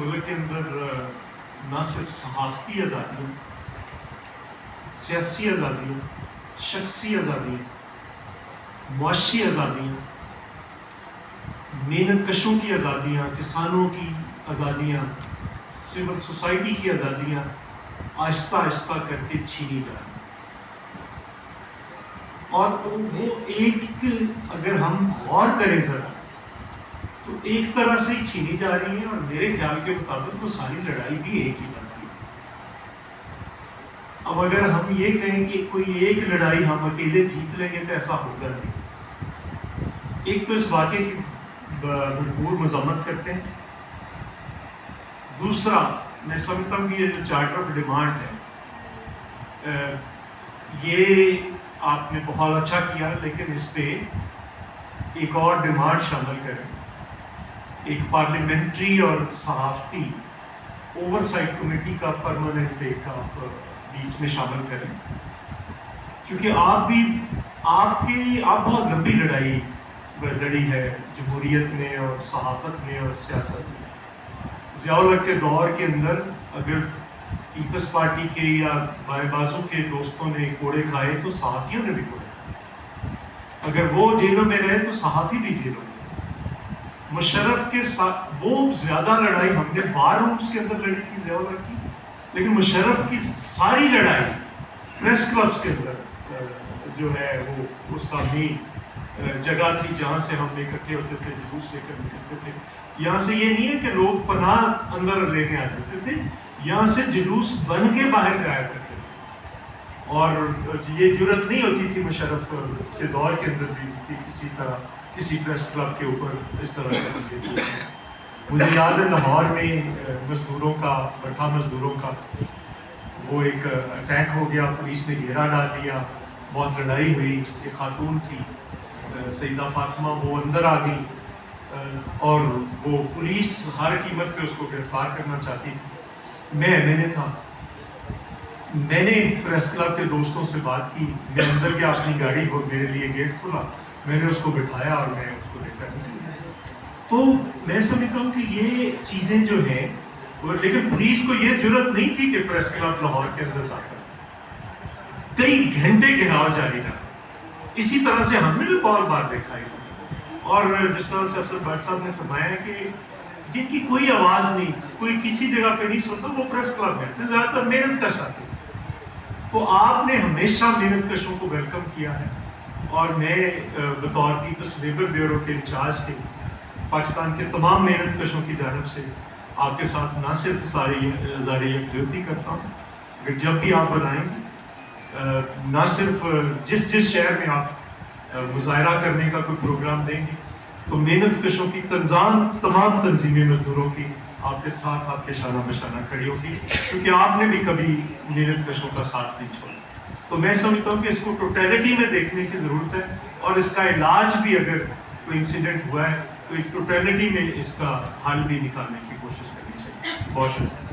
ملک کے اندر نہ صرف صحافتی آزادیاں، سیاسی آزادیاں، شخصی آزادیاں، معاشی آزادیاں، محنت کشوں کی آزادیاں، کسانوں کی آزادیاں، سول سوسائٹی کی آزادیاں آہستہ آہستہ کر کے چھینی جا رہی ہیں. اور وہ ایک اگر ہم غور کریں ذرا تو ایک طرح سے ہی چھینی جا رہی ہیں، اور میرے خیال کے مطابق وہ ساری لڑائی بھی ایک ہی بنتی ہے. اب اگر ہم یہ کہیں کہ کوئی ایک لڑائی ہم اکیلے جیت لیں گے تو ایسا ہوگا نہیں. ایک تو اس واقعے کی بھرپور مذمت کرتے ہیں. دوسرا میں سمجھتا ہوں کہ یہ جو چارٹر آف ڈیمانڈ ہے یہ آپ نے بہت اچھا کیا، لیکن اس پہ ایک اور ڈیمانڈ شامل کریں. ایک پارلیمنٹری اور صحافتی اوور سائٹ کمیٹی کا پرماننٹ ایک آپ بیچ میں شامل کریں، کیونکہ آپ بہت لمبی لڑائی لڑی ہے جمہوریت نے اور صحافت نے اور سیاست نے. ضیاء الحق کے دور کے اندر اگر پیپلز پارٹی کے یا بائیں بازو کے دوستوں نے کوڑے کھائے تو صحافیوں نے بھی کوڑے کھائے. اگر وہ جیلوں میں رہے تو صحافی بھی جیلوں میں. مشرف کے ساتھ وہ زیادہ لڑائی ہم نے بار رومز کے اندر لڑی تھی ضیاء الحق کی، لیکن مشرف کی ساری لڑائی پریس کلبز کے اندر جو ہے وہ اس کا مین جگہ تھی جہاں سے ہم اکٹھے ہوتے تھے، جلوس لے کر نکلتے تھے. یہاں سے یہ نہیں ہے کہ لوگ پناہ اندر لینے آ جاتے تھے، یہاں سے جلوس بن کے باہر جایا کرتے تھے. اور یہ جرت نہیں ہوتی تھی مشرف کے دور کے اندر بھی کہ کسی طرح کسی پریس کلب کے اوپر اس طرح سے. مجھے یاد ہے لاہور میں مزدوروں کا بٹھا مزدوروں کا وہ ایک اٹیک ہو گیا، پولیس نے گھیرا ڈال دیا، بہت لڑائی ہوئی. ایک خاتون تھی سیدہ فاطمہ، وہ اندر آ گئی اور وہ پولیس ہر قیمت پہ اس کو گرفتار کرنا چاہتی تھی. میں تھا، میں نے پریس کلب کے دوستوں سے بات کی. میں اندر گیا اپنی گاڑی کو، میرے لیے گیٹ کھلا، میں نے اس کو بٹھایا اور میں اس کو لے کر نکلا. تو میں سمجھتا ہوں کہ یہ چیزیں جو ہیں، لیکن پولیس کو یہ جرت نہیں تھی کہ پریس کلب لاہور کے اندر داخل. کئی گھنٹے گھیراؤ جاری رہا. اسی طرح سے ہم نے بھی بہت بار دیکھا ہے. اور جس طرح سے افسر بٹ صاحب نے فرمایا کہ جن کی کوئی آواز نہیں، کوئی کسی جگہ پہ نہیں سنتا، وہ پریس کلب ہے، زیادہ تر محنت کش آتے. تو آپ نے ہمیشہ محنت کشوں کو ویلکم کیا ہے، اور میں بطور پیپلز لیبر بیورو کے انچارج کے پاکستان کے تمام محنت کشوں کی جانب سے آپ کے ساتھ نہ صرف ساری ادارے یکجہتی کرتا ہوں، اگر جب بھی آپ بنائیں گے، نہ صرف جس شہر میں آپ مظاہرہ کرنے کا کوئی پروگرام دیں گے تو محنت کشوں کی تمام تنظیمیں مزدوروں کی آپ کے ساتھ، آپ کے شانہ بشانہ کھڑی ہوگی، کیونکہ آپ نے بھی کبھی محنت کشوں کا ساتھ نہیں چھوڑا. تو میں سمجھتا ہوں کہ اس کو ٹوٹیلٹی میں دیکھنے کی ضرورت ہے، اور اس کا علاج بھی اگر کوئی انسیڈنٹ ہوا ہے تو ایک ٹوٹیلٹی میں اس کا حل بھی نکالنے کی کوشش کرنی چاہیے. بہت شکریہ.